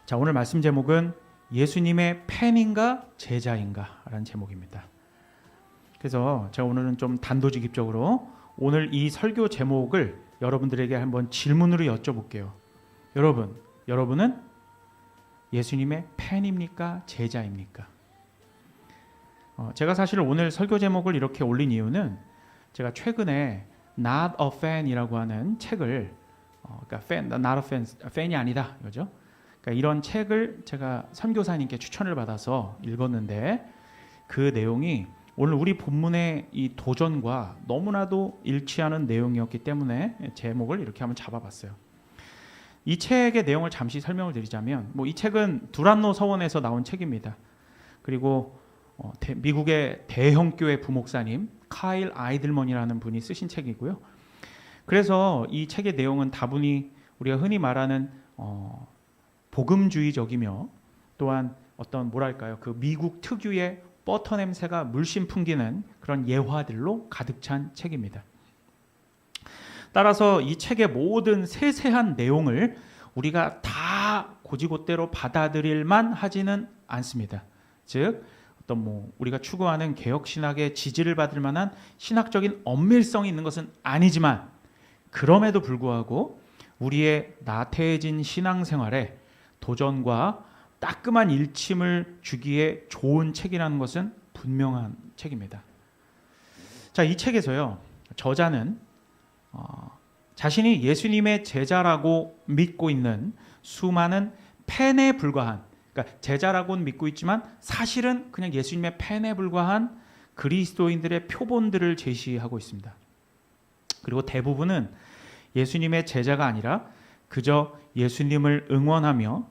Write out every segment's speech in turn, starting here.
자, 오늘 말씀 제목은 예수님의 팬인가 제자인가 라는 제목입니다. 그래서 제가 오늘은 좀 단도직입적으로 오늘 이 설교 제목을 여러분들에게 한번 질문으로 여쭤볼게요. 여러분은 예수님의 팬입니까? 제자입니까? 제가 사실 오늘 설교 제목을 이렇게 올린 이유는 제가 최근에 Not a Fan이라고 하는 책을 그러니까 Not a Fan, 팬이 아니다 이거죠. 그러니까 이런 책을 제가 선교사님께 추천을 받아서 읽었는데 그 내용이 오늘 우리 본문의 이 도전과 너무나도 일치하는 내용이었기 때문에 제목을 이렇게 한번 잡아봤어요. 이 책의 내용을 잠시 설명을 드리자면 이 책은 두란노 서원에서 나온 책입니다. 그리고 미국의 대형 교회 부목사님 카일 아이들먼이라는 분이 쓰신 책이고요. 그래서 이 책의 내용은 다분히 우리가 흔히 말하는 복음주의적이며 또한 어떤 그 미국 특유의 버터 냄새가 물씬 풍기는 그런 예화들로 가득 찬 책입니다. 따라서 이 책의 모든 세세한 내용을 우리가 다 고지고대로 받아들일만 하지는 않습니다. 즉 우리가 추구하는 개혁신학의 지지를 받을 만한 신학적인 엄밀성이 있는 것은 아니지만 그럼에도 불구하고 우리의 나태해진 신앙생활에 도전과 따끔한 일침을 주기에 좋은 책이라는 것은 분명한 책입니다. 자, 이 책에서요, 저자는 자신이 예수님의 제자라고 믿고 있는 수많은 팬에 불과한, 그러니까 제자라고는 믿고 있지만 사실은 그냥 예수님의 팬에 불과한 그리스도인들의 표본들을 제시하고 있습니다. 그리고 대부분은 예수님의 제자가 아니라 그저 예수님을 응원하며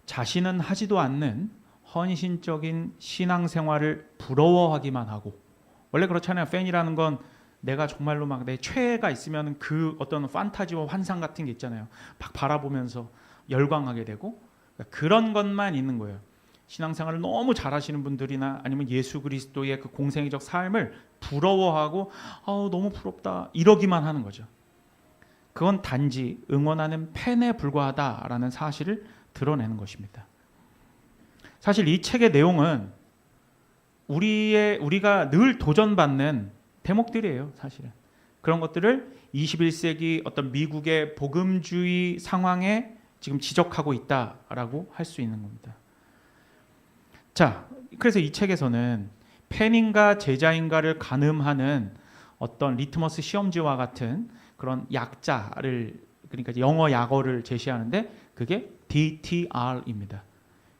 자신은 하지도 않는 헌신적인 신앙생활을 부러워하기만 하고, 원래 그렇잖아요. 팬이라는 건 내가 정말로 막 내 최애가 있으면 그 어떤 판타지와 환상 같은 게 있잖아요. 막 바라보면서 열광하게 되고 그런 것만 있는 거예요. 신앙생활을 너무 잘하시는 분들이나 아니면 예수 그리스도의 그 공생애적 삶을 부러워하고 너무 부럽다 이러기만 하는 거죠. 그건 단지 응원하는 팬에 불과하다라는 사실을 드러내는 것입니다. 사실 이 책의 내용은 우리가 늘 도전받는 대목들이에요. 사실은 그런 것들을 21세기 어떤 미국의 복음주의 상황에 지금 지적하고 있다라고 할 수 있는 겁니다. 자, 그래서 이 책에서는 팬인가 제자인가를 가늠하는 어떤 리트머스 시험지와 같은 그런 약자를, 그러니까 영어 약어를 제시하는데 그게 DTR입니다.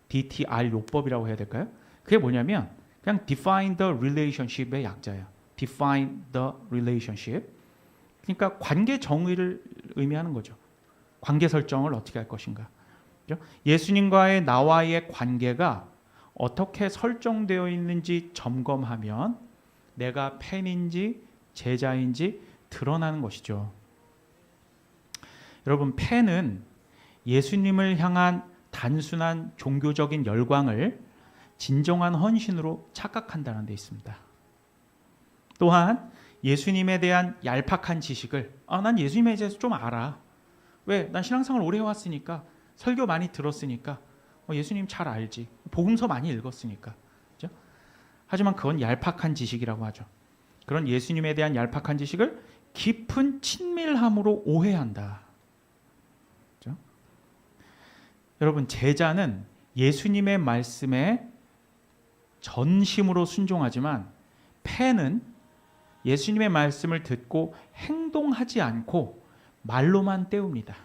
DTR 요법이라고 해야 될까요? 그게 뭐냐면 그냥 define the relationship의 약자예요. define the relationship. 그러니까 관계 정의를 의미하는 거죠. 관계 설정을 어떻게 할 것인가. 그렇죠? 예수님과의 나와의 관계가 어떻게 설정되어 있는지 점검하면 내가 팬인지 제자인지 드러나는 것이죠. 여러분, 팬은 예수님을 향한 단순한 종교적인 열광을 진정한 헌신으로 착각한다는 데 있습니다. 또한 예수님에 대한 얄팍한 지식을 난 예수님에 대해서 좀 알아. 왜? 난 신앙생활 오래 해왔으니까, 설교 많이 들었으니까, 예수님 잘 알지. 복음서 많이 읽었으니까. 그렇죠? 하지만 그건 얄팍한 지식이라고 하죠. 그런 예수님에 대한 얄팍한 지식을 깊은 친밀함으로 오해한다. 그렇죠? 여러분, 제자는 예수님의 말씀에 전심으로 순종하지만 팬은 예수님의 말씀을 듣고 행동하지 않고 말로만 때웁니다.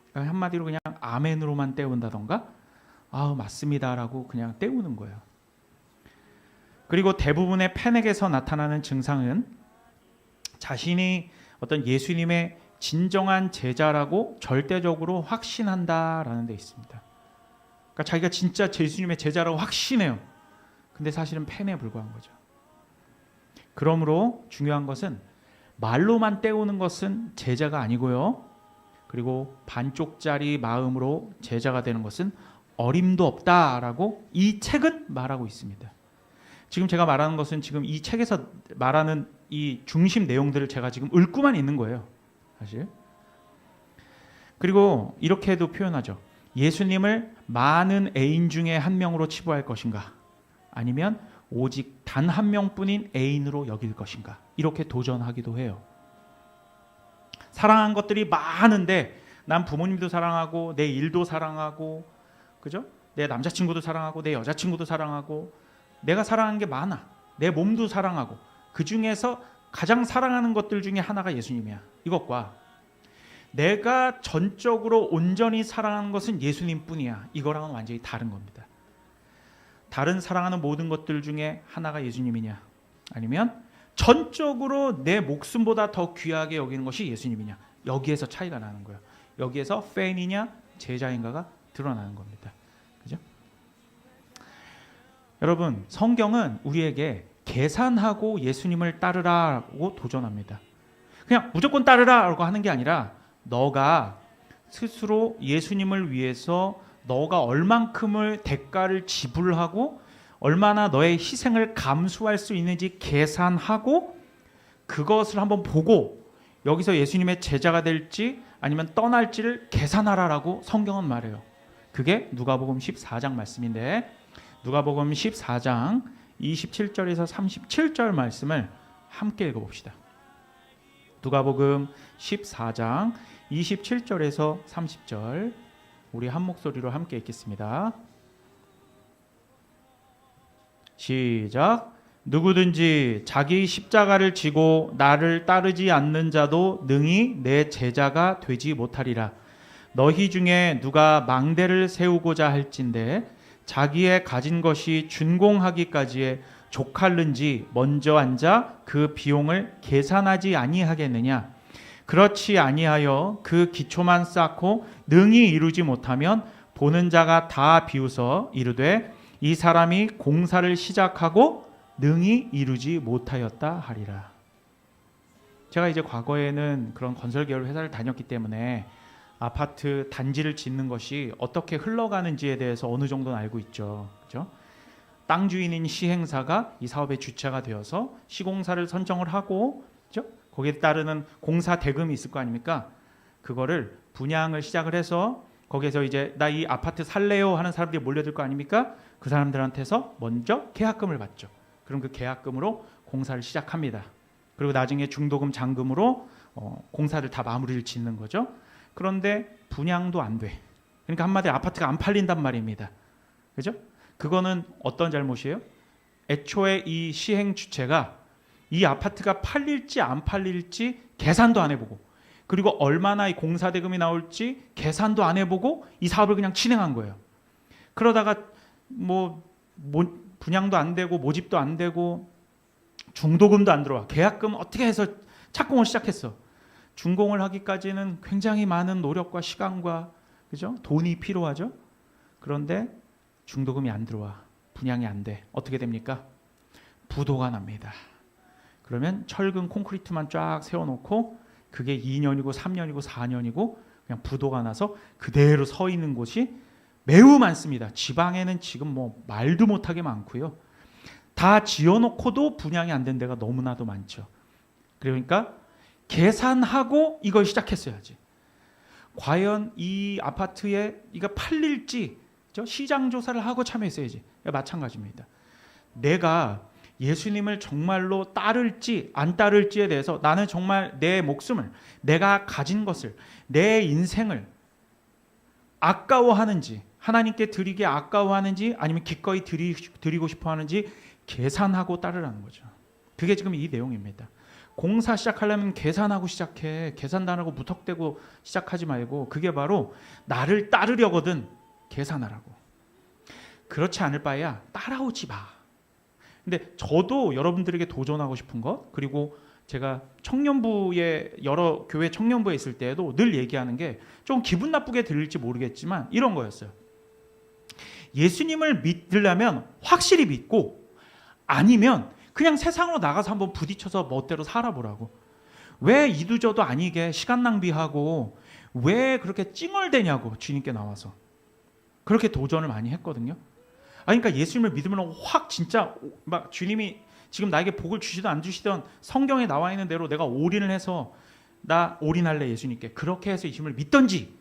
그러니까 한마디로 그냥 아멘으로만 때운다던가 맞습니다라고 그냥 때우는 거예요. 그리고 대부분의 팬에게서 나타나는 증상은 자신이 어떤 예수님의 진정한 제자라고 절대적으로 확신한다라는 데 있습니다. 그러니까 자기가 진짜 예수님의 제자라고 확신해요. 근데 사실은 팬에 불과한 거죠. 그러므로 중요한 것은 말로만 때우는 것은 제자가 아니고요. 그리고 반쪽짜리 마음으로 제자가 되는 것은 어림도 없다라고 이 책은 말하고 있습니다. 지금 제가 말하는 것은 지금 이 책에서 말하는 이 중심 내용들을 제가 지금 읊고만 있는 거예요. 사실. 그리고 이렇게도 표현하죠. 예수님을 많은 애인 중에 한 명으로 치부할 것인가? 아니면 오직 단 한 명뿐인 애인으로 여길 것인가? 이렇게 도전하기도 해요. 사랑한 것들이 많은데 난 부모님도 사랑하고 내 일도 사랑하고, 그죠? 내 남자친구도 사랑하고 내 여자친구도 사랑하고 내가 사랑하는 게 많아. 내 몸도 사랑하고 그 중에서 가장 사랑하는 것들 중에 하나가 예수님이야. 이것과 내가 전적으로 온전히 사랑하는 것은 예수님뿐이야. 이거랑은 완전히 다른 겁니다. 다른 사랑하는 모든 것들 중에 하나가 예수님이냐, 아니면 전적으로 내 목숨보다 더 귀하게 여기는 것이 예수님이냐, 여기에서 차이가 나는 거예요. 여기에서 팬이냐 제자인가가 드러나는 겁니다. 그죠? 여러분, 성경은 우리에게 계산하고 예수님을 따르라고 도전합니다. 그냥 무조건 따르라고 하는 게 아니라 너가 스스로 예수님을 위해서 너가 얼만큼을 대가를 지불하고 얼마나 너의 희생을 감수할 수 있는지 계산하고 그것을 한번 보고 여기서 예수님의 제자가 될지 아니면 떠날지를 계산하라라고 성경은 말해요. 그게 누가복음 14장 말씀인데, 누가복음 14장 27절에서 37절 말씀을 함께 읽어봅시다. 누가복음 14장 27절에서 30절 우리 한 목소리로 함께 읽겠습니다. 시작. 누구든지 자기 십자가를 지고 나를 따르지 않는 자도 능히 내 제자가 되지 못하리라. 너희 중에 누가 망대를 세우고자 할진대 자기의 가진 것이 준공하기까지에 족할는지 먼저 앉아 그 비용을 계산하지 아니하겠느냐. 그렇지 아니하여 그 기초만 쌓고 능히 이루지 못하면 보는 자가 다 비웃어 이르되 이 사람이 공사를 시작하고 능히 이루지 못하였다 하리라. 제가 이제 과거에는 그런 건설 계열 회사를 다녔기 때문에 아파트 단지를 짓는 것이 어떻게 흘러가는지에 대해서 어느 정도는 알고 있죠. 그렇죠? 땅 주인인 시행사가 이 사업의 주체가 되어서 시공사를 선정을 하고, 그렇죠? 거기에 따르는 공사 대금이 있을 거 아닙니까? 그거를 분양을 시작을 해서 거기에서 이제 나 이 아파트 살래요 하는 사람들이 몰려들 거 아닙니까? 그 사람들한테서 먼저 계약금을 받죠. 그럼 그 계약금으로 공사를 시작합니다. 그리고 나중에 중도금, 잔금으로 공사를 다 마무리를 짓는 거죠. 그런데 분양도 안 돼. 그러니까 한마디로 아파트가 안 팔린단 말입니다. 그죠? 그거는 어떤 잘못이에요? 애초에 이 시행 주체가 이 아파트가 팔릴지 안 팔릴지 계산도 안 해보고, 그리고 얼마나 이 공사 대금이 나올지 계산도 안 해보고 이 사업을 그냥 진행한 거예요. 그러다가 분양도 안 되고 모집도 안 되고 중도금도 안 들어와. 계약금 어떻게 해서 착공을 시작했어. 준공을 하기까지는 굉장히 많은 노력과 시간과, 그죠? 돈이 필요하죠. 그런데 중도금이 안 들어와. 분양이 안 돼. 어떻게 됩니까? 부도가 납니다. 그러면 철근 콘크리트만 쫙 세워놓고 그게 2년이고 3년이고 4년이고 그냥 부도가 나서 그대로 서 있는 곳이 매우 많습니다. 지방에는 지금 말도 못하게 많고요. 다 지어놓고도 분양이 안 된 데가 너무나도 많죠. 그러니까 계산하고 이걸 시작했어야지. 과연 이 아파트에 이거 팔릴지 시장 조사를 하고 참여했어야지. 마찬가지입니다. 내가 예수님을 정말로 따를지 안 따를지에 대해서 나는 정말 내 목숨을, 내가 가진 것을, 내 인생을 아까워하는지, 하나님께 드리기 아까워하는지 아니면 기꺼이 드리고 싶어 하는지 계산하고 따르라는 거죠. 그게 지금 이 내용입니다. 공사 시작하려면 계산하고 시작해. 계산도 안 하고 무턱대고 시작하지 말고, 그게 바로 나를 따르려거든 계산하라고. 그렇지 않을 바에야 따라오지 마. 근데 저도 여러분들에게 도전하고 싶은 것, 그리고 제가 청년부에 여러 교회 청년부에 있을 때에도 늘 얘기하는 게 좀 기분 나쁘게 들릴지 모르겠지만 이런 거였어요. 예수님을 믿으려면 확실히 믿고, 아니면 그냥 세상으로 나가서 한번 부딪혀서 멋대로 살아보라고. 왜 이두저도 아니게 시간 낭비하고 왜 그렇게 찡얼대냐고 주님께 나와서 그렇게 도전을 많이 했거든요. 그러니까 예수님을 믿으면 확 진짜 막 주님이 지금 나에게 복을 주시든 안 주시든 성경에 나와 있는 대로 내가 올인을 해서 나 올인할래 예수님께, 그렇게 해서 예수님을 믿던지,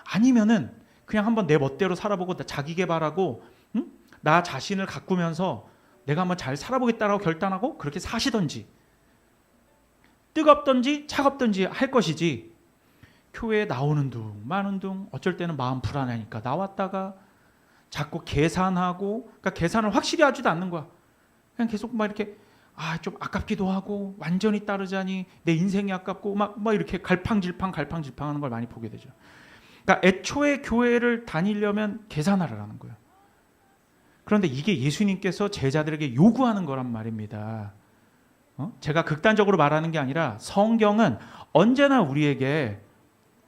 아니면은 그냥 한번 내 멋대로 살아보고 자기 개발하고 나 자신을 가꾸면서 내가 한번 잘 살아보겠다라고 결단하고 그렇게 사시던지 뜨겁던지 차갑던지 할 것이지, 교회에 나오는 둥 마는 둥 어쩔 때는 마음 불안하니까 나왔다가 자꾸 계산하고, 그러니까 계산을 확실히 하지도 않는 거야. 그냥 계속 막 이렇게 좀 아깝기도 하고 완전히 따르자니 내 인생이 아깝고 막 이렇게 갈팡질팡 하는 걸 많이 보게 되죠. 그러니까 애초에 교회를 다니려면 계산하라는 거예요. 그런데 이게 예수님께서 제자들에게 요구하는 거란 말입니다. 제가 극단적으로 말하는 게 아니라 성경은 언제나 우리에게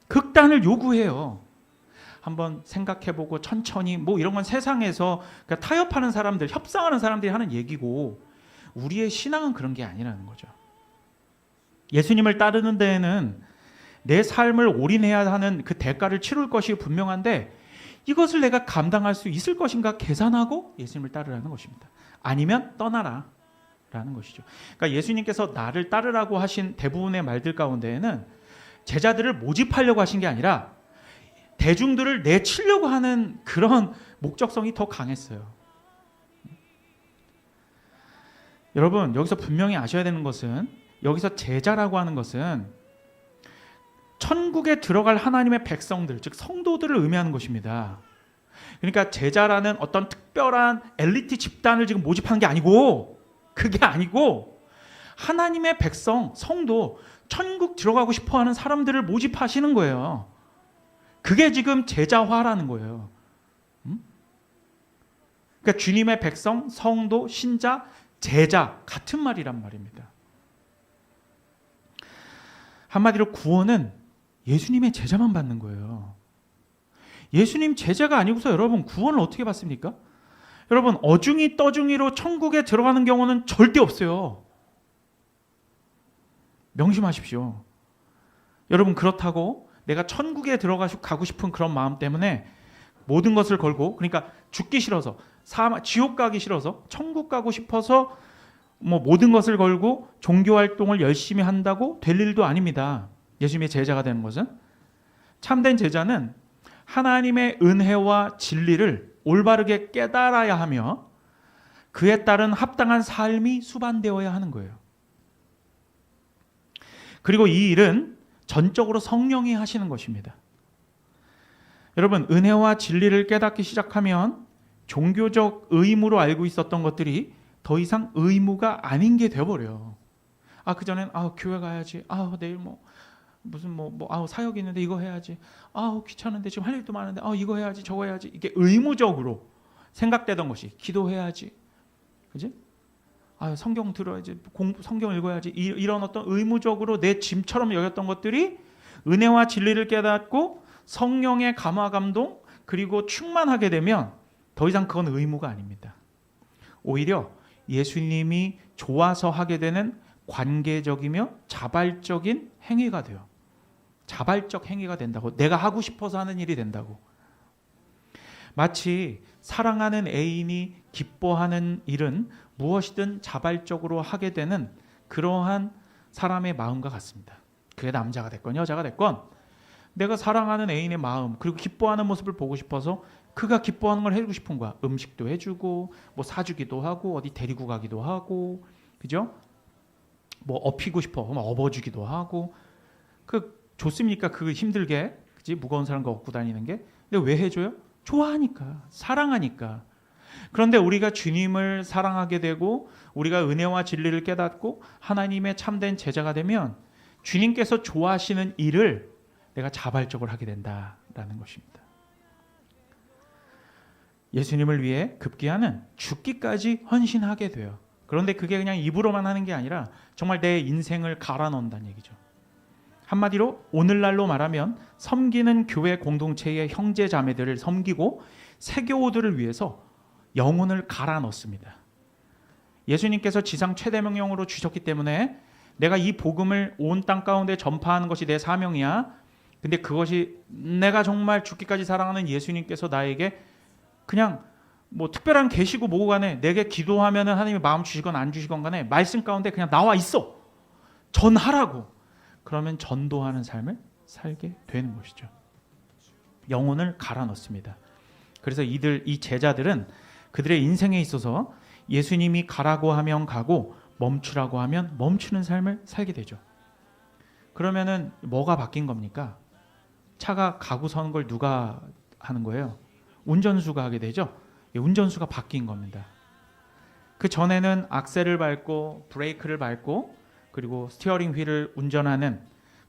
극단을 요구해요. 한번 생각해보고 천천히, 뭐 이런 건 세상에서 그러니까 타협하는 사람들, 협상하는 사람들이 하는 얘기고, 우리의 신앙은 그런 게 아니라는 거죠. 예수님을 따르는 데에는 내 삶을 올인해야 하는 그 대가를 치룰 것이 분명한데, 이것을 내가 감당할 수 있을 것인가 계산하고 예수님을 따르라는 것입니다. 아니면 떠나라 라는 것이죠. 그러니까 예수님께서 나를 따르라고 하신 대부분의 말들 가운데에는 제자들을 모집하려고 하신 게 아니라 대중들을 내치려고 하는 그런 목적성이 더 강했어요. 여러분, 여기서 분명히 아셔야 되는 것은, 여기서 제자라고 하는 것은 천국에 들어갈 하나님의 백성들, 즉 성도들을 의미하는 것입니다. 그러니까 제자라는 어떤 특별한 엘리트 집단을 지금 모집하는 게 아니고, 그게 아니고 하나님의 백성, 성도, 천국 들어가고 싶어하는 사람들을 모집하시는 거예요. 그게 지금 제자화라는 거예요. 그러니까 주님의 백성, 성도, 신자, 제자 같은 말이란 말입니다. 한마디로 구원은 예수님의 제자만 받는 거예요. 예수님 제자가 아니고서 여러분 구원을 어떻게 받습니까? 여러분, 어중이 떠중이로 천국에 들어가는 경우는 절대 없어요. 명심하십시오. 여러분, 그렇다고 내가 천국에 들어가고 싶은 그런 마음 때문에 모든 것을 걸고, 그러니까 죽기 싫어서, 지옥 가기 싫어서, 천국 가고 싶어서 뭐 모든 것을 걸고 종교 활동을 열심히 한다고 될 일도 아닙니다. 예수님의 제자가 되는 것은, 참된 제자는 하나님의 은혜와 진리를 올바르게 깨달아야 하며 그에 따른 합당한 삶이 수반되어야 하는 거예요. 그리고 이 일은 전적으로 성령이 하시는 것입니다. 여러분, 은혜와 진리를 깨닫기 시작하면 종교적 의무로 알고 있었던 것들이 더 이상 의무가 아닌 게 되어버려요. 그전엔 교회 가야지, 내일 무슨 사역이 있는데 이거 해야지, 귀찮은데 지금 할 일도 많은데 이거 해야지 저거 해야지, 이게 의무적으로 생각되던 것이, 기도해야지, 그지? 성경 들어야지, 성경 읽어야지, 이런 어떤 의무적으로 내 짐처럼 여겼던 것들이 은혜와 진리를 깨닫고 성령의 감화 감동 그리고 충만하게 되면 더 이상 그건 의무가 아닙니다. 오히려 예수님이 좋아서 하게 되는 관계적이며 자발적인 행위가 돼요. 자발적 행위가 된다고, 내가 하고 싶어서 하는 일이 된다고. 마치 사랑하는 애인이 기뻐하는 일은 무엇이든 자발적으로 하게 되는 그러한 사람의 마음과 같습니다. 그게 남자가 됐건 여자가 됐건 내가 사랑하는 애인의 마음 그리고 기뻐하는 모습을 보고 싶어서 그가 기뻐하는 걸 해주고 싶은 거야. 음식도 해주고 뭐 사주기도 하고 어디 데리고 가기도 하고, 그죠? 뭐 업히고 싶어 그럼 업어주기도 하고. 좋습니까? 그 힘들게, 그지? 무거운 사람과 업고 다니는 게. 근데 왜 해줘요? 좋아하니까, 사랑하니까. 그런데 우리가 주님을 사랑하게 되고 우리가 은혜와 진리를 깨닫고 하나님의 참된 제자가 되면 주님께서 좋아하시는 일을 내가 자발적으로 하게 된다라는 것입니다. 예수님을 위해 급기야는 죽기까지 헌신하게 돼요. 그런데 그게 그냥 입으로만 하는 게 아니라 정말 내 인생을 갈아 넣는다는 얘기죠. 한마디로 오늘날로 말하면 섬기는 교회 공동체의 형제 자매들을 섬기고 세교우들을 위해서 영혼을 갈아 넣습니다. 예수님께서 지상 최대 명령으로 주셨기 때문에 내가 이 복음을 온 땅 가운데 전파하는 것이 내 사명이야. 근데 그것이 내가 정말 죽기까지 사랑하는 예수님께서 나에게 그냥 뭐 특별한 계시고 뭐고 간에 내게 기도하면 하나님이 마음 주시건 안 주시건 간에 말씀 가운데 그냥 나와 있어. 전하라고. 그러면 전도하는 삶을 살게 되는 것이죠. 영혼을 갈아 넣습니다. 그래서 이 제자들은 그들의 인생에 있어서 예수님이 가라고 하면 가고 멈추라고 하면 멈추는 삶을 살게 되죠. 그러면은 뭐가 바뀐 겁니까? 차가 가고 서는 걸 누가 하는 거예요? 운전수가 하게 되죠. 운전수가 바뀐 겁니다. 그 전에는 악셀을 밟고 브레이크를 밟고 그리고 스티어링 휠을 운전하는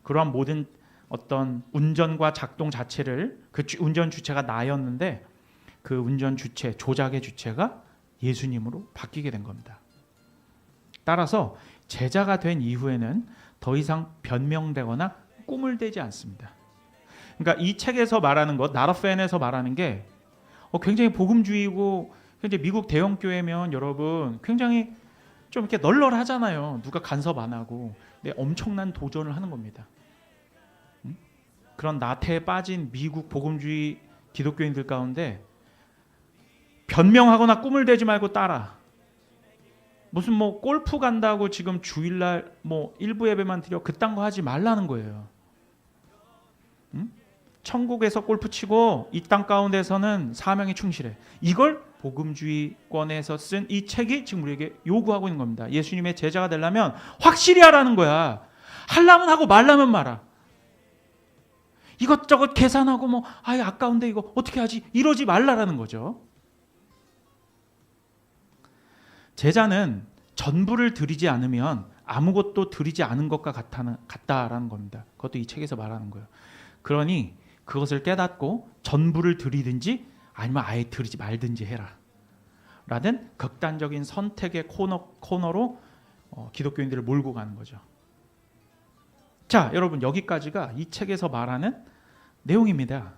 그러한 모든 어떤 운전과 작동 자체를 그 운전 주체가 나였는데 그 운전 주체, 조작의 주체가 예수님으로 바뀌게 된 겁니다. 따라서 제자가 된 이후에는 더 이상 변명되거나 꿈을 대지 않습니다. 그러니까 이 책에서 말하는 것, 나라펜에서 말하는 게 굉장히 복음주의고 굉장히 미국 대형 교회면 여러분 굉장히 좀 이렇게 널널하잖아요. 누가 간섭 안 하고. 근데 엄청난 도전을 하는 겁니다. 그런 나태에 빠진 미국 복음주의 기독교인들 가운데 변명하거나 꿈을 대지 말고 따라. 무슨 뭐 골프 간다고 지금 주일날 뭐 일부 예배만 드려 그딴 거 하지 말라는 거예요. 천국에서 골프 치고 이 땅 가운데서는 사명에 충실해. 이걸 복음주의권에서 쓴 이 책이 지금 우리에게 요구하고 있는 겁니다. 예수님의 제자가 되려면 확실히 하라는 거야. 하려면 하고 말라면 말아. 이것저것 계산하고 뭐 아까운데 이거 어떻게 하지? 이러지 말라라는 거죠. 제자는 전부를 드리지 않으면 아무것도 드리지 않은 것과 같다라는 겁니다. 그것도 이 책에서 말하는 거예요. 그러니 그것을 깨닫고 전부를 드리든지 아니면 아예 드리지 말든지 해라 라는 극단적인 선택의 코너로 기독교인들을 몰고 가는 거죠. 자, 여러분 여기까지가 이 책에서 말하는 내용입니다.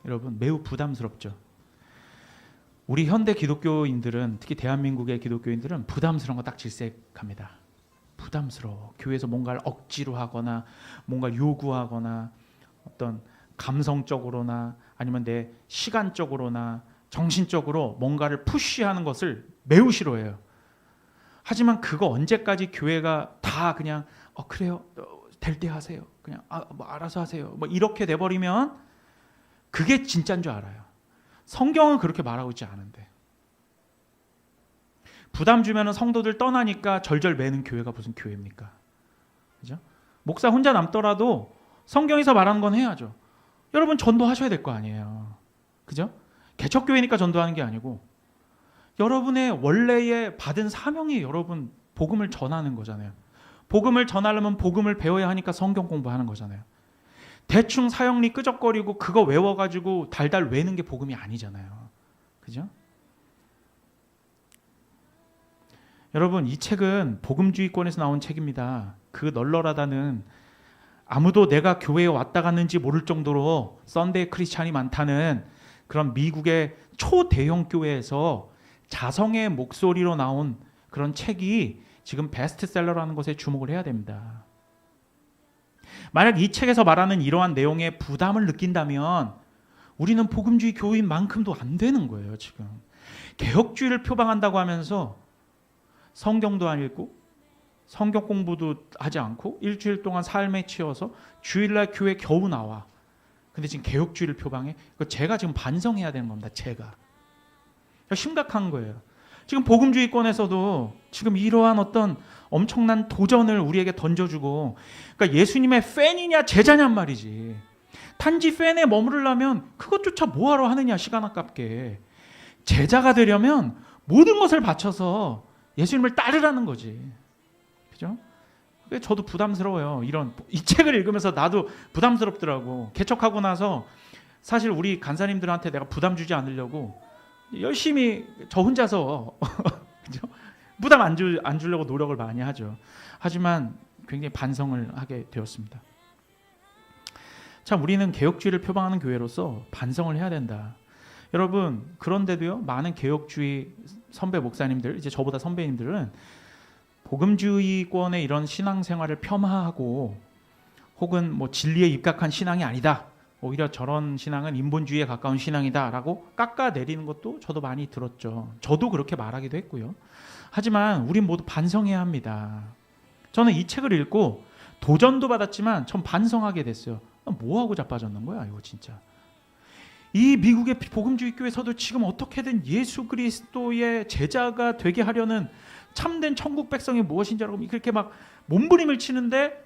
여러분 매우 부담스럽죠. 우리 현대 기독교인들은 특히 대한민국의 기독교인들은 부담스러운 거 딱 질색합니다. 부담스러워. 교회에서 뭔가를 억지로 하거나 뭔가 요구하거나 어떤 감성적으로나 아니면 내 시간적으로나 정신적으로 뭔가를 푸시하는 것을 매우 싫어해요. 하지만 그거 언제까지 교회가 다 그냥 그래요 될 때 하세요 그냥 뭐 알아서 하세요 뭐 이렇게 돼버리면 그게 진짜인 줄 알아요. 성경은 그렇게 말하고 있지 않은데 부담 주면은 성도들 떠나니까 절절 매는 교회가 무슨 교회입니까? 그죠? 목사 혼자 남더라도 성경에서 말하는 건 해야죠. 여러분 전도하셔야 될 거 아니에요. 그죠? 개척교회니까 전도하는 게 아니고 여러분의 원래의 받은 사명이 여러분 복음을 전하는 거잖아요. 복음을 전하려면 복음을 배워야 하니까 성경 공부하는 거잖아요. 대충 사형리 끄적거리고 그거 외워가지고 달달 외는 게 복음이 아니잖아요. 그죠? 여러분 이 책은 복음주의권에서 나온 책입니다. 그 널널하다는 아무도 내가 교회에 왔다 갔는지 모를 정도로 썬데이 크리스찬이 많다는 그런 미국의 초대형 교회에서 자성의 목소리로 나온 그런 책이 지금 베스트셀러라는 것에 주목을 해야 됩니다. 만약 이 책에서 말하는 이러한 내용에 부담을 느낀다면 우리는 복음주의 교인만큼도 안 되는 거예요. 지금 개혁주의를 표방한다고 하면서 성경도 안 읽고 성경 공부도 하지 않고 일주일 동안 삶에 치여서 주일날 교회 겨우 나와. 근데 지금 개혁주의를 표방해. 제가 지금 반성해야 되는 겁니다. 제가 심각한 거예요. 지금 복음주의권에서도 지금 이러한 어떤 엄청난 도전을 우리에게 던져주고, 그러니까 예수님의 팬이냐 제자냔 말이지. 단지 팬에 머무르려면 그것조차 뭐하러 하느냐, 시간 아깝게. 제자가 되려면 모든 것을 바쳐서 예수님을 따르라는 거지. 그죠? 저도 부담스러워요. 이 책을 읽으면서 나도 부담스럽더라고. 개척하고 나서 사실 우리 간사님들한테 내가 부담 주지 않으려고 열심히 저 혼자서 그죠? 부담 안 주려고 노력을 많이 하죠. 하지만 굉장히 반성을 하게 되었습니다. 참 우리는 개혁주의를 표방하는 교회로서 반성을 해야 된다. 여러분 그런데도요 많은 개혁주의 선배 목사님들, 이제 저보다 선배님들은 복음주의권의 이런 신앙생활을 폄하하고 혹은 뭐 진리에 입각한 신앙이 아니다, 오히려 저런 신앙은 인본주의에 가까운 신앙이다라고 깎아내리는 것도 저도 많이 들었죠. 저도 그렇게 말하기도 했고요. 하지만 우린 모두 반성해야 합니다. 저는 이 책을 읽고 도전도 받았지만 전 반성하게 됐어요. 뭐하고 자빠졌는 거야 이거 진짜. 이 미국의 복음주의 교회에서도 지금 어떻게든 예수 그리스도의 제자가 되게 하려는 참된 천국 백성이 무엇인지 알고 그렇게 막 몸부림을 치는데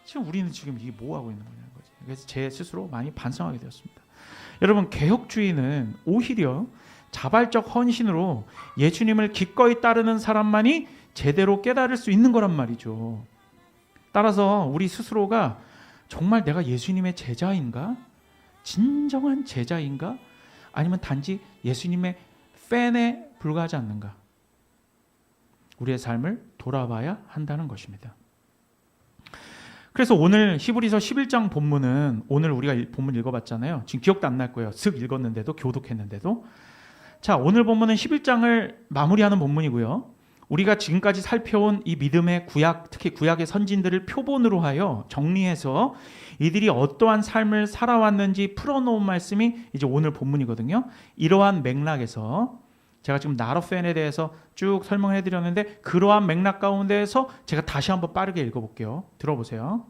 지금 우리는 지금 이게 뭐 하고 있는 거냐는 거지. 그래서 제 스스로 많이 반성하게 되었습니다. 여러분, 개혁주의는 오히려 자발적 헌신으로 예수님을 기꺼이 따르는 사람만이 제대로 깨달을 수 있는 거란 말이죠. 따라서 우리 스스로가 정말 내가 예수님의 제자인가? 진정한 제자인가? 아니면 단지 예수님의 팬에 불과하지 않는가? 우리의 삶을 돌아봐야 한다는 것입니다. 그래서 오늘 히브리서 11장 본문은 오늘 우리가 본문 읽어봤잖아요. 지금 기억도 안 날 거예요. 슥 읽었는데도, 교독했는데도. 자, 오늘 본문은 11장을 마무리하는 본문이고요. 우리가 지금까지 살펴온 이 믿음의 구약, 특히 구약의 선진들을 표본으로 하여 정리해서 이들이 어떠한 삶을 살아왔는지 풀어놓은 말씀이 이제 오늘 본문이거든요. 이러한 맥락에서 제가 지금 나로펜에 대해서 쭉 설명을 해드렸는데 그러한 맥락 가운데에서 제가 다시 한번 빠르게 읽어볼게요. 들어보세요.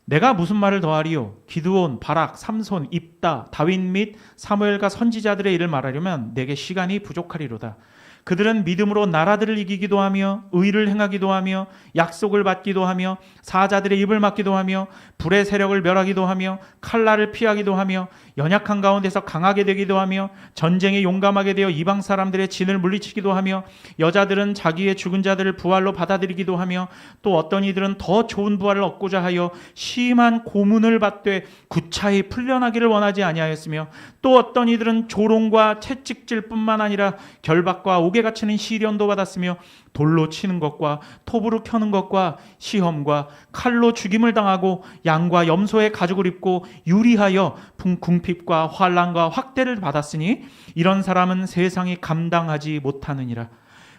내가 무슨 말을 더하리요? 기드온, 바락, 삼손, 입다, 다윗 및 사무엘과 선지자들의 일을 말하려면 내게 시간이 부족하리로다. 그들은 믿음으로 나라들을 이기기도 하며 의를 행하기도 하며 약속을 받기도 하며 사자들의 입을 막기도 하며 불의 세력을 멸하기도 하며 칼날을 피하기도 하며 연약한 가운데서 강하게 되기도 하며 전쟁에 용감하게 되어 이방 사람들의 진을 물리치기도 하며 여자들은 자기의 죽은 자들을 부활로 받아들이기도 하며 또 어떤 이들은 더 좋은 부활을 얻고자 하여 심한 고문을 받되 구차히 풀려나기를 원하지 아니하였으며 또 어떤 이들은 조롱과 채찍질뿐만 아니라 결박과 옥에 갇히는 시련도 받았으며 돌로 치는 것과 톱으로 켜는 것과 시험과 칼로 죽임을 당하고 양과 염소의 가죽을 입고 유리하여 궁핍과 환난과 확대를 받았으니 이런 사람은 세상이 감당하지 못하느니라.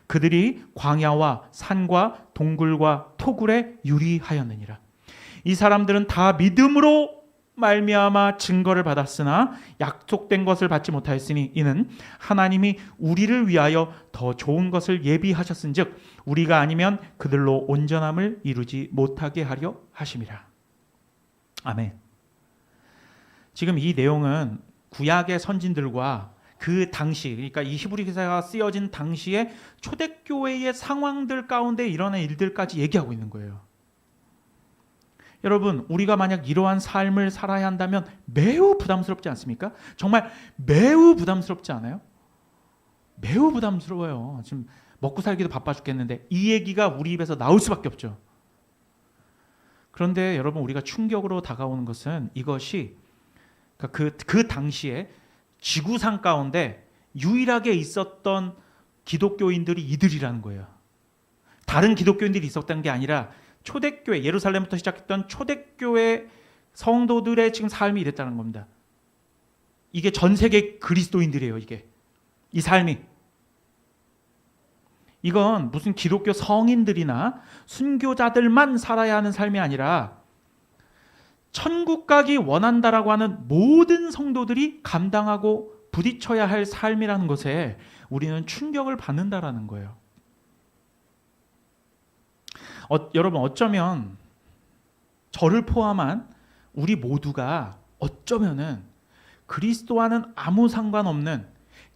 그들이 광야와 산과 동굴과 토굴에 유리하였느니라. 이 사람들은 다 믿음으로 말미암아 증거를 받았으나 약속된 것을 받지 못하였으니 이는 하나님이 우리를 위하여 더 좋은 것을 예비하셨은즉 우리가 아니면 그들로 온전함을 이루지 못하게 하려 하심이라. 아멘. 지금 이 내용은 구약의 선진들과 그 당시, 그러니까 이 히브리 기사가 쓰여진 당시의 초대교회의 상황들 가운데 일어난 일들까지 얘기하고 있는 거예요. 여러분, 우리가 만약 이러한 삶을 살아야 한다면 매우 부담스럽지 않습니까? 정말 매우 부담스럽지 않아요? 매우 부담스러워요. 지금 먹고 살기도 바빠 죽겠는데 이 얘기가 우리 입에서 나올 수밖에 없죠. 그런데 여러분, 우리가 충격으로 다가오는 것은 이것이 그 당시에 지구상 가운데 유일하게 있었던 기독교인들이 이들이라는 거예요. 다른 기독교인들이 있었던 게 아니라 초대교회, 예루살렘부터 시작했던 초대교회 성도들의 지금 삶이 이랬다는 겁니다. 이게 전 세계 그리스도인들이에요. 이 삶이. 이건 무슨 기독교 성인들이나 순교자들만 살아야 하는 삶이 아니라 천국 가기 원한다라고 하는 모든 성도들이 감당하고 부딪혀야 할 삶이라는 것에 우리는 충격을 받는다라는 거예요. 여러분, 어쩌면 저를 포함한 우리 모두가 어쩌면은 그리스도와는 아무 상관없는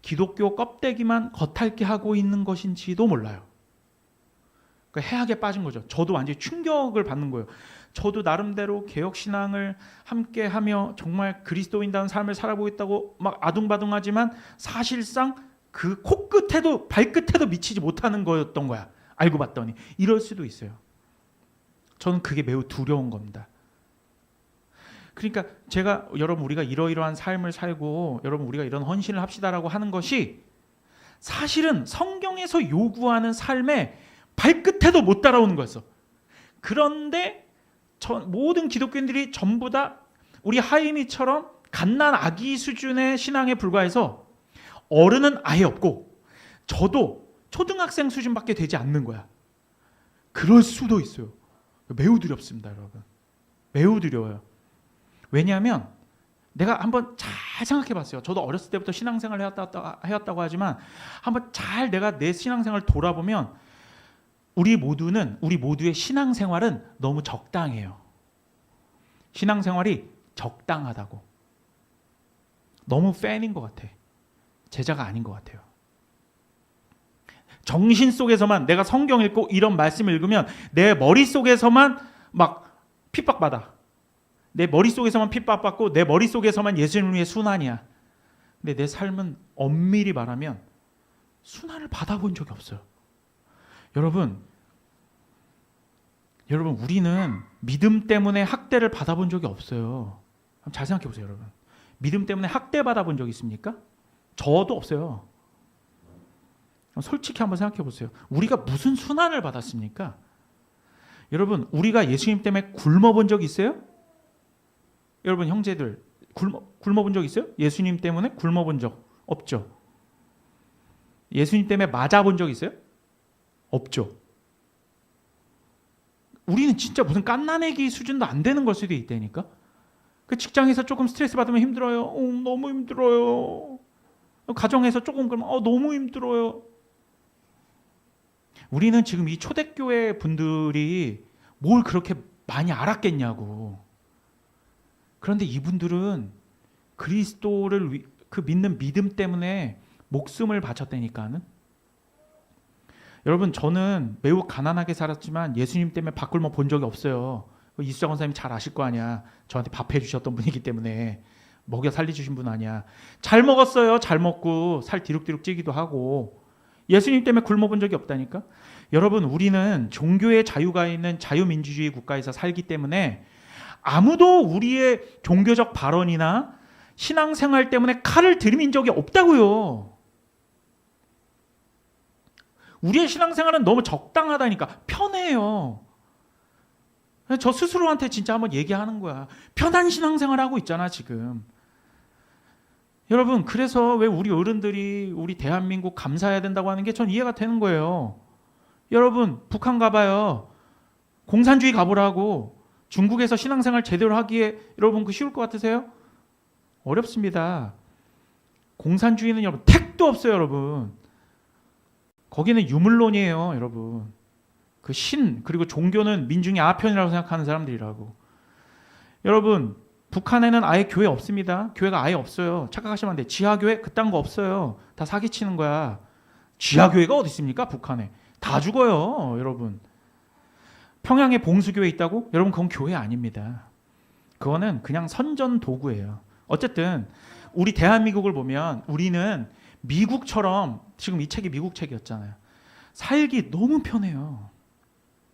기독교 껍데기만 겉핥게 하고 있는 것인지도 몰라요. 그러니까 해악에 빠진 거죠. 저도 완전히 충격을 받는 거예요. 저도 나름대로 개혁신앙을 함께하며 정말 그리스도인다운 삶을 살아보고 있다고 막 아둥바둥하지만 사실상 그 코끝에도 발끝에도 미치지 못하는 거였던 거야. 알고 봤더니 이럴 수도 있어요. 저는 그게 매우 두려운 겁니다. 그러니까 제가 여러분 우리가 이러이러한 삶을 살고 여러분 우리가 이런 헌신을 합시다라고 하는 것이 사실은 성경에서 요구하는 삶에 발끝에도 못 따라오는 거였어. 그런데 모든 기독교인들이 전부 다 우리 하이미처럼 갓난 아기 수준의 신앙에 불과해서 어른은 아예 없고 저도 초등학생 수준밖에 되지 않는 거야. 그럴 수도 있어요. 매우 두렵습니다, 여러분. 매우 두려워요. 왜냐하면 내가 한번 잘 생각해 봤어요. 저도 어렸을 때부터 신앙생활을 해왔다고 하지만 한번 잘 내가 내 신앙생활을 돌아보면 우리 모두의 신앙생활은 너무 적당해요. 신앙생활이 적당하다고. 너무 팬인 것 같아. 제자가 아닌 것 같아요. 정신 속에서만 내가 성경 읽고 이런 말씀을 읽으면 내 머릿속에서만 막 핍박받아. 내 머릿속에서만 핍박받고 내 머릿속에서만 예수님을 위해 순환이야. 근데 내 삶은 엄밀히 말하면 순환을 받아본 적이 없어요. 여러분 우리는 믿음 때문에 학대를 받아본 적이 없어요. 잘 생각해 보세요, 여러분. 믿음 때문에 학대 받아본 적 있습니까? 저도 없어요. 솔직히 한번 생각해 보세요. 우리가 무슨 순환을 받았습니까? 여러분, 우리가 예수님 때문에 굶어본 적 있어요? 여러분 형제들 굶어본 적 있어요? 예수님 때문에 굶어본 적 없죠. 예수님 때문에 맞아본 적 있어요? 없죠. 우리는 진짜 무슨 깐나내기 수준도 안 되는 걸 수도 있다니까. 그 직장에서 조금 스트레스 받으면 힘들어요. 너무 힘들어요. 가정에서 조금 그러면 너무 힘들어요. 우리는 지금 이 초대교회 분들이 뭘 그렇게 많이 알았겠냐고. 그런데 이분들은 그리스도를 그 믿는 믿음 때문에 목숨을 바쳤다니까는. 여러분 저는 매우 가난하게 살았지만 예수님 때문에 밥 굶어 본 적이 없어요. 이수정 원사님 잘 아실 거 아니야. 저한테 밥 해주셨던 분이기 때문에. 먹여 살려주신 분 아니야. 잘 먹었어요. 잘 먹고 살 뒤룩뒤룩 찌기도 하고. 예수님 때문에 굶어본 적이 없다니까. 여러분 우리는 종교의 자유가 있는 자유민주주의 국가에서 살기 때문에 아무도 우리의 종교적 발언이나 신앙생활 때문에 칼을 들이민 적이 없다고요. 우리의 신앙생활은 너무 적당하다니까. 편해요. 저 스스로한테 진짜 한번 얘기하는 거야. 편한 신앙생활 하고 있잖아 지금. 여러분 그래서 왜 우리 어른들이 우리 대한민국 감사해야 된다고 하는 게 전 이해가 되는 거예요. 여러분 북한 가봐요. 공산주의 가보라고. 중국에서 신앙생활 제대로 하기에 여러분 그 쉬울 것 같으세요? 어렵습니다. 공산주의는 여러분 택도 없어요 여러분. 거기는 유물론이에요 여러분. 그 신 그리고 종교는 민중의 아편이라고 생각하는 사람들이라고. 여러분 북한에는 아예 교회 없습니다. 교회가 아예 없어요. 착각하시면 안 돼. 지하교회 그딴 거 없어요. 다 사기치는 거야. 지하교회가 어디 있습니까? 북한에. 다 죽어요 여러분. 평양에 봉수교회 있다고? 여러분 그건 교회 아닙니다. 그거는 그냥 선전 도구예요. 어쨌든 우리 대한민국을 보면 우리는 미국처럼, 지금 이 책이 미국 책이었잖아요. 살기 너무 편해요.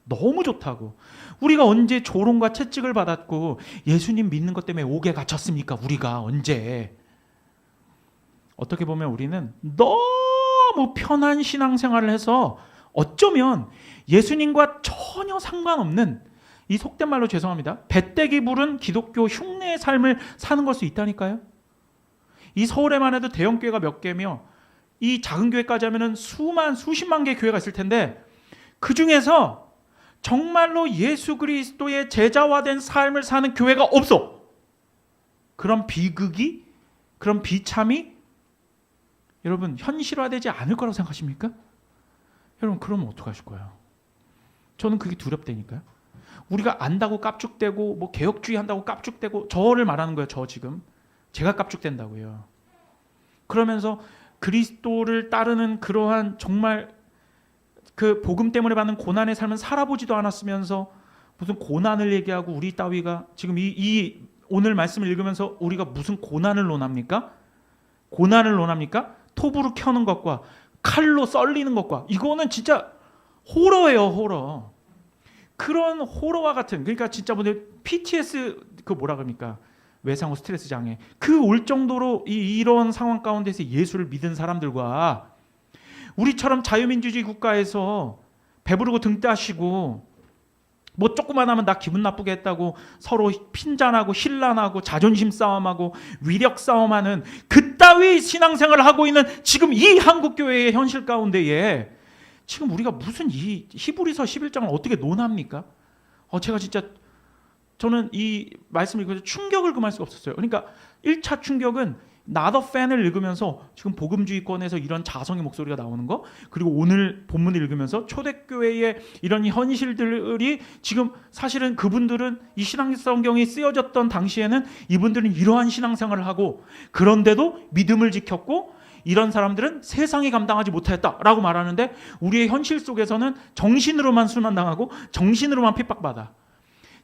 너무 좋다고. 우리가 언제 조롱과 채찍을 받았고 예수님 믿는 것 때문에 옥에 갇혔습니까? 우리가 언제. 어떻게 보면 우리는 너무 편한 신앙생활을 해서 어쩌면 예수님과 전혀 상관없는, 이 속된 말로 죄송합니다, 배때기 부른 기독교 흉내의 삶을 사는 걸 수 있다니까요. 이 서울에만 해도 대형교회가 몇 개며 이 작은 교회까지 하면은 수십만 개의 교회가 있을 텐데 그 중에서 정말로 예수 그리스도의 제자화된 삶을 사는 교회가 없어. 그런 비극이, 그런 비참이 여러분 현실화되지 않을 거라고 생각하십니까? 여러분 그러면 어떡하실 거예요? 저는 그게 두렵다니까요. 우리가 안다고 깝죽대고 뭐 개혁주의 한다고 깝죽대고, 저를 말하는 거예요. 저 지금 제가 깝죽댄다고요. 그러면서 그리스도를 따르는 그러한 정말 그 복음 때문에 받는 고난의 삶은 살아보지도 않았으면서 무슨 고난을 얘기하고, 우리 따위가 지금 이 오늘 말씀을 읽으면서 우리가 무슨 고난을 논합니까? 고난을 논합니까? 톱으로 켜는 것과 칼로 썰리는 것과, 이거는 진짜 호러예요, 호러. 그런 호러와 같은, 그러니까 진짜 뭐들 PTS 그 뭐라 그럽니까? 외상후 스트레스 장애, 그 올 정도로 이런 상황 가운데서 예수를 믿은 사람들과 우리처럼 자유민주주의 국가에서 배부르고 등 따시고 뭐 조금만 하면 나 기분 나쁘게 했다고 서로 핀잔하고 신란하고 자존심 싸움하고 위력 싸움하는 그따위 신앙생활을 하고 있는 지금 이 한국교회의 현실 가운데에 지금 우리가 무슨 이 히브리서 11장을 어떻게 논합니까? 제가 진짜, 저는 이 말씀을 읽으면서 충격을 금할 수가 없었어요. 그러니까 1차 충격은 Not a fan을 읽으면서 지금 복음주의권에서 이런 자성의 목소리가 나오는 거, 그리고 오늘 본문을 읽으면서 초대교회의 이런 현실들이 지금 사실은 그분들은 이 신앙성경이 쓰여졌던 당시에는 이분들은 이러한 신앙생활을 하고 그런데도 믿음을 지켰고 이런 사람들은 세상이 감당하지 못하였다라고 말하는데 우리의 현실 속에서는 정신으로만 순환당하고 정신으로만 핍박받아.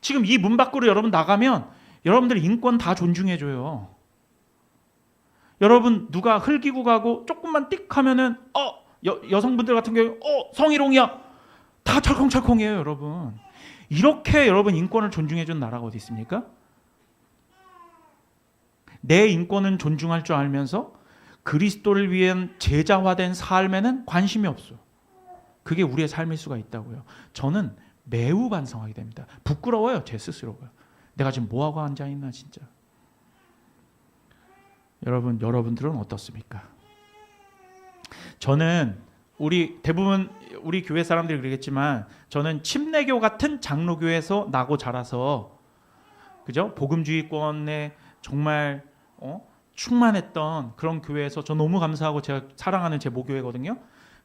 지금 이 문 밖으로 여러분 나가면 여러분들 인권 다 존중해줘요. 여러분 누가 흘기고 가고 조금만 띡 하면은 여성분들 같은 경우에 성희롱이야. 다 철컹철컹해요 여러분. 이렇게 여러분 인권을 존중해준 나라가 어디 있습니까? 내 인권은 존중할 줄 알면서 그리스도를 위한 제자화된 삶에는 관심이 없어. 그게 우리의 삶일 수가 있다고요. 저는 매우 반성하게 됩니다. 부끄러워요 제 스스로가. 내가 지금 뭐하고 앉아있나 진짜. 여러분들은 어떻습니까? 저는 대부분 우리 교회 사람들이 그러겠지만 저는 침례교 같은 장로교에서 나고 자라서 그죠? 복음주의권에 정말 충만했던 그런 교회에서 저 너무 감사하고 제가 사랑하는 제 모교회거든요.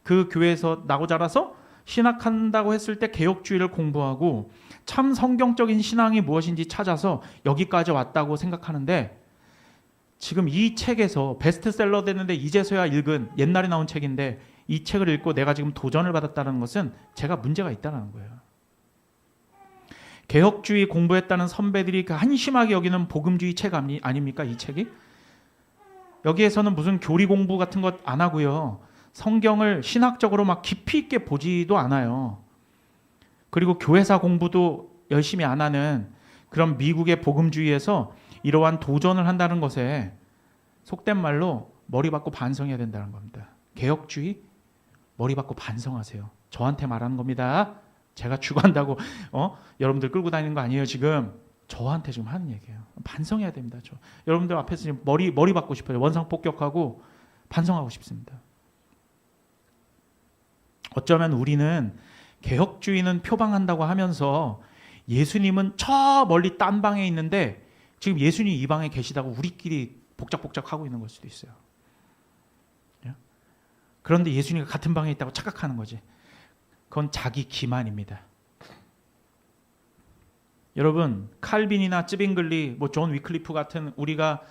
그 교회에서 나고 자라서 신학한다고 했을 때 개혁주의를 공부하고 참 성경적인 신앙이 무엇인지 찾아서 여기까지 왔다고 생각하는데 지금 이 책에서 베스트셀러 됐는데 이제서야 읽은 옛날에 나온 책인데 이 책을 읽고 내가 지금 도전을 받았다는 것은 제가 문제가 있다는 거예요. 개혁주의 공부했다는 선배들이 그 한심하게 여기는 복음주의 책 아닙니까? 이 책이? 여기에서는 무슨 교리 공부 같은 것 안 하고요. 성경을 신학적으로 막 깊이 있게 보지도 않아요. 그리고 교회사 공부도 열심히 안 하는 그런 미국의 복음주의에서 이러한 도전을 한다는 것에 속된 말로 머리 받고 반성해야 된다는 겁니다. 개혁주의 머리 받고 반성하세요. 저한테 말하는 겁니다. 제가 주관한다고 여러분들 끌고 다니는 거 아니에요 지금. 저한테 지금 하는 얘기예요. 반성해야 됩니다. 여러분들 앞에서 지금 머리 받고 싶어요. 원상 폭격하고 반성하고 싶습니다. 어쩌면 우리는 개혁주의는 표방한다고 하면서 예수님은 저 멀리 딴 방에 있는데 지금 예수님 이 방에 계시다고 우리끼리 복작복작하고 있는 걸 수도 있어요. 그런데 예수님과 같은 방에 있다고 착각하는 거지. 그건 자기 기만입니다. 여러분 칼빈이나 쯔빙글리, 존 위클리프 같은 우리가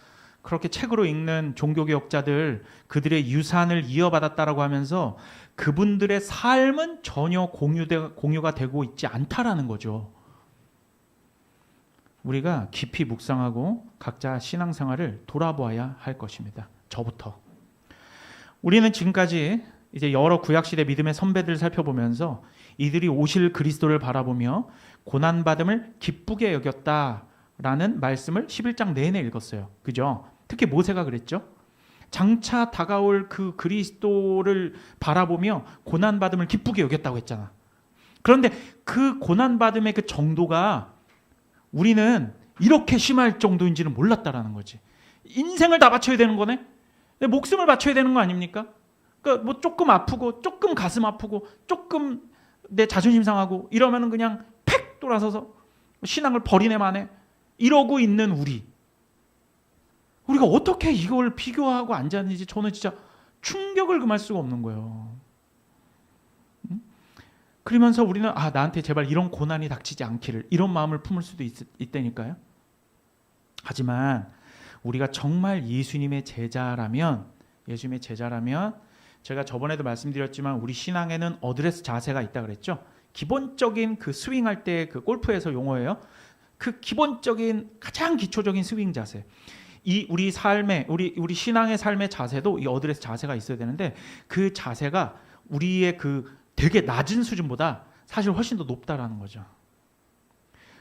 그렇게 책으로 읽는 종교개혁자들 그들의 유산을 이어받았다라고 하면서 그분들의 삶은 전혀 공유가 되고 있지 않다라는 거죠. 우리가 깊이 묵상하고 각자 신앙생활을 돌아보아야 할 것입니다. 저부터. 우리는 지금까지 이제 여러 구약시대 믿음의 선배들을 살펴보면서 이들이 오실 그리스도를 바라보며 고난받음을 기쁘게 여겼다라는 말씀을 11장 내내 읽었어요. 그죠? 특히 모세가 그랬죠. 장차 다가올 그 그리스도를 바라보며 고난받음을 기쁘게 여겼다고 했잖아. 그런데 그 고난받음의 그 정도가 우리는 이렇게 심할 정도인지는 몰랐다라는 거지. 인생을 다 바쳐야 되는 거네. 내 목숨을 바쳐야 되는 거 아닙니까? 그러니까 조금 아프고 조금 가슴 아프고 조금 내 자존심 상하고 이러면은 그냥 팩 돌아서서 신앙을 버리네 마네 이러고 있는 우리가 어떻게 이걸 비교하고 앉았는지 저는 진짜 충격을 금할 수가 없는 거예요. 그러면서 우리는 나한테 제발 이런 고난이 닥치지 않기를 이런 마음을 품을 수도 있다니까요. 하지만 우리가 정말 예수님의 제자라면 제가 저번에도 말씀드렸지만 우리 신앙에는 어드레스 자세가 있다 그랬죠. 기본적인 그 스윙할 때 그 골프에서 용어예요. 그 기본적인 가장 기초적인 스윙 자세. 이 우리 삶의 우리 신앙의 삶의 자세도 이 어드레스 자세가 있어야 되는데 그 자세가 우리의 그 되게 낮은 수준보다 사실 훨씬 더 높다라는 거죠.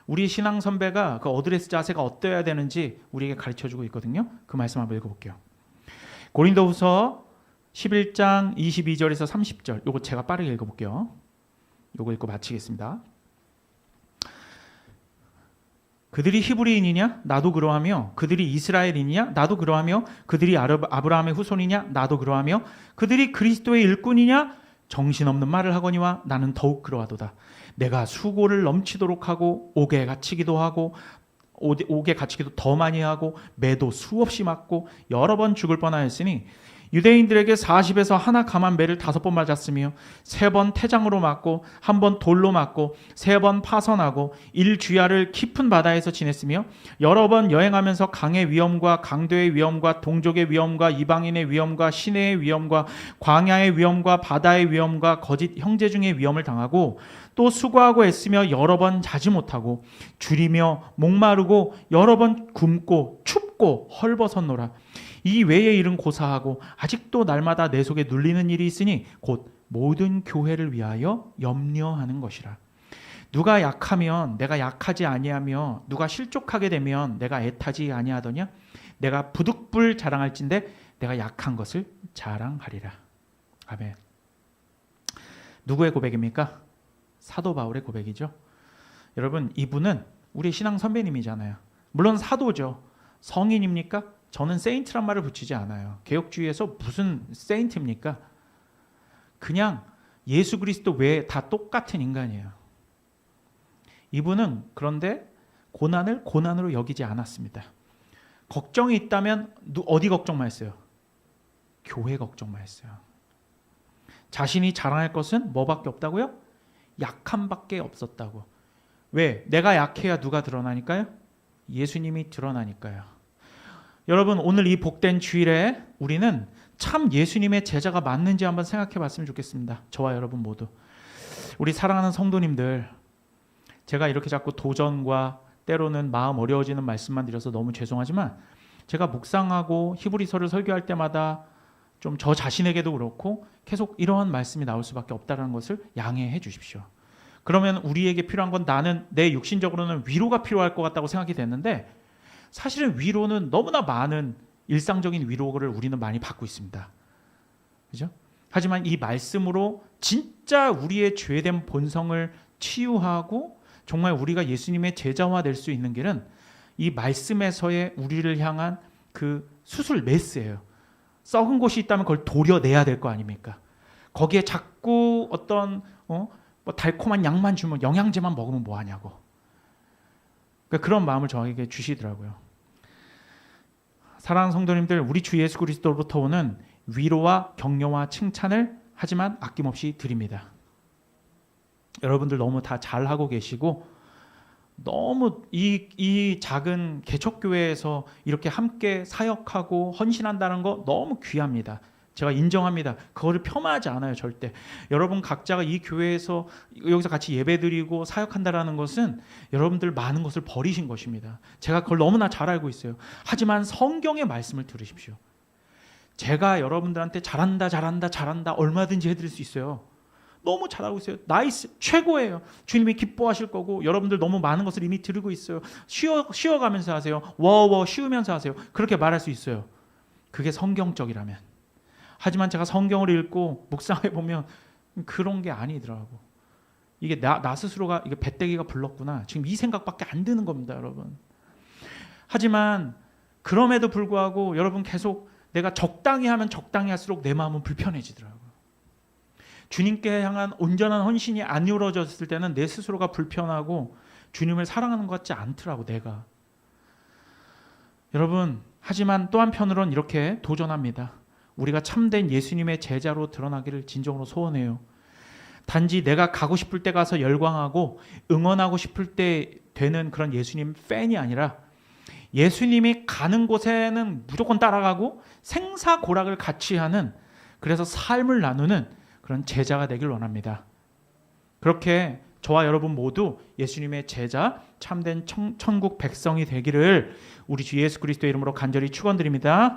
우리 신앙 선배가 그 어드레스 자세가 어떠해야 되는지 우리에게 가르쳐주고 있거든요. 그 말씀 한번 읽어볼게요. 고린도후서 11장 22절에서 30절 요거 제가 빠르게 읽어볼게요. 요거 읽고 마치겠습니다. 그들이 히브리인이냐? 나도 그러하며 그들이 이스라엘인이냐? 나도 그러하며 그들이 아브라함의 후손이냐? 나도 그러하며 그들이 그리스도의 일꾼이냐? 정신없는 말을 하거니와 나는 더욱 그러하도다. 내가 수고를 넘치도록 하고 옥에 갇히기도 하고 옥에 갇히기도 더 많이 하고 매도 수없이 맞고 여러 번 죽을 뻔하였으니 유대인들에게 40에서 하나 감한 매를 5번 맞았으며 3번 태장으로 맞고 1번 돌로 맞고 3번 파선하고 1주야를 깊은 바다에서 지냈으며 여러 번 여행하면서 강의 위험과 강도의 위험과 동족의 위험과 이방인의 위험과 시내의 위험과 광야의 위험과 바다의 위험과 거짓 형제 중의 위험을 당하고 또 수고하고 애쓰며 여러 번 자지 못하고 줄이며 목마르고 여러 번 굶고 춥고 헐벗었노라. 이 외의 일은 고사하고 아직도 날마다 내 속에 눌리는 일이 있으니 곧 모든 교회를 위하여 염려하는 것이라. 누가 약하면 내가 약하지 아니하며 누가 실족하게 되면 내가 애타지 아니하더냐. 내가 부득불 자랑할진대 내가 약한 것을 자랑하리라. 아멘. 누구의 고백입니까? 사도 바울의 고백이죠. 여러분, 이분은 우리 신앙 선배님이잖아요. 물론 사도죠. 성인입니까? 저는 세인트란 말을 붙이지 않아요. 개혁주의에서 무슨 세인트입니까? 그냥 예수 그리스도 외에 다 똑같은 인간이에요. 이분은 그런데 고난을 고난으로 여기지 않았습니다. 걱정이 있다면 어디 걱정만 했어요? 교회 걱정만 했어요. 자신이 자랑할 것은 뭐밖에 없다고요? 약함밖에 없었다고. 왜? 내가 약해야 누가 드러나니까요? 예수님이 드러나니까요. 여러분, 오늘 이 복된 주일에 우리는 참 예수님의 제자가 맞는지 한번 생각해 봤으면 좋겠습니다. 저와 여러분 모두. 우리 사랑하는 성도님들, 제가 이렇게 자꾸 도전과 때로는 마음 어려워지는 말씀만 드려서 너무 죄송하지만 제가 묵상하고 히브리서를 설교할 때마다 좀 저 자신에게도 그렇고 계속 이러한 말씀이 나올 수밖에 없다는 것을 양해해 주십시오. 그러면 우리에게 필요한 건 나는 내 육신적으로는 위로가 필요할 것 같다고 생각이 됐는데 사실은 위로는 너무나 많은 일상적인 위로를 우리는 많이 받고 있습니다. 그죠? 하지만 이 말씀으로 진짜 우리의 죄된 본성을 치유하고 정말 우리가 예수님의 제자화 될 수 있는 길은 이 말씀에서의 우리를 향한 그 수술 메스예요. 썩은 곳이 있다면 그걸 도려내야 될 거 아닙니까? 거기에 자꾸 어떤 뭐 달콤한 약만 주면 영양제만 먹으면 뭐하냐고. 그러니까 그런 마음을 저에게 주시더라고요. 사랑하는 성도님들, 우리 주 예수 그리스도로부터 오는 위로와 격려와 칭찬을 하지만 아낌없이 드립니다. 여러분들 너무 다 잘하고 계시고 너무 이 작은 개척교회에서 이렇게 함께 사역하고 헌신한다는 거 너무 귀합니다. 제가 인정합니다. 그거를 폄하하지 않아요, 절대. 여러분 각자가 이 교회에서 여기서 같이 예배드리고 사역한다라는 것은 여러분들 많은 것을 버리신 것입니다. 제가 그걸 너무나 잘 알고 있어요. 하지만 성경의 말씀을 들으십시오. 제가 여러분들한테 잘한다 얼마든지 해드릴 수 있어요. 너무 잘하고 있어요. 나이스, 최고예요. 주님이 기뻐하실 거고 여러분들 너무 많은 것을 이미 들고 있어요. 쉬어가면서 하세요. 워워 쉬우면서 하세요. 그렇게 말할 수 있어요. 그게 성경적이라면. 하지만 제가 성경을 읽고 묵상해 보면 그런 게 아니더라고. 이게 나 스스로가 이게 배때기가 불렀구나. 지금 이 생각밖에 안 드는 겁니다, 여러분. 하지만 그럼에도 불구하고 여러분 계속 내가 적당히 하면 적당히 할수록 내 마음은 불편해지더라고요. 주님께 향한 온전한 헌신이 안 이루어졌을 때는 내 스스로가 불편하고 주님을 사랑하는 것 같지 않더라고, 내가. 여러분, 하지만 또 한편으로는 이렇게 도전합니다. 우리가 참된 예수님의 제자로 드러나기를 진정으로 소원해요. 단지 내가 가고 싶을 때 가서 열광하고 응원하고 싶을 때 되는 그런 예수님 팬이 아니라 예수님이 가는 곳에는 무조건 따라가고 생사고락을 같이 하는, 그래서 삶을 나누는 그런 제자가 되길 원합니다. 그렇게 저와 여러분 모두 예수님의 제자, 참된 천국 백성이 되기를 우리 주 예수 그리스도의 이름으로 간절히 축원드립니다.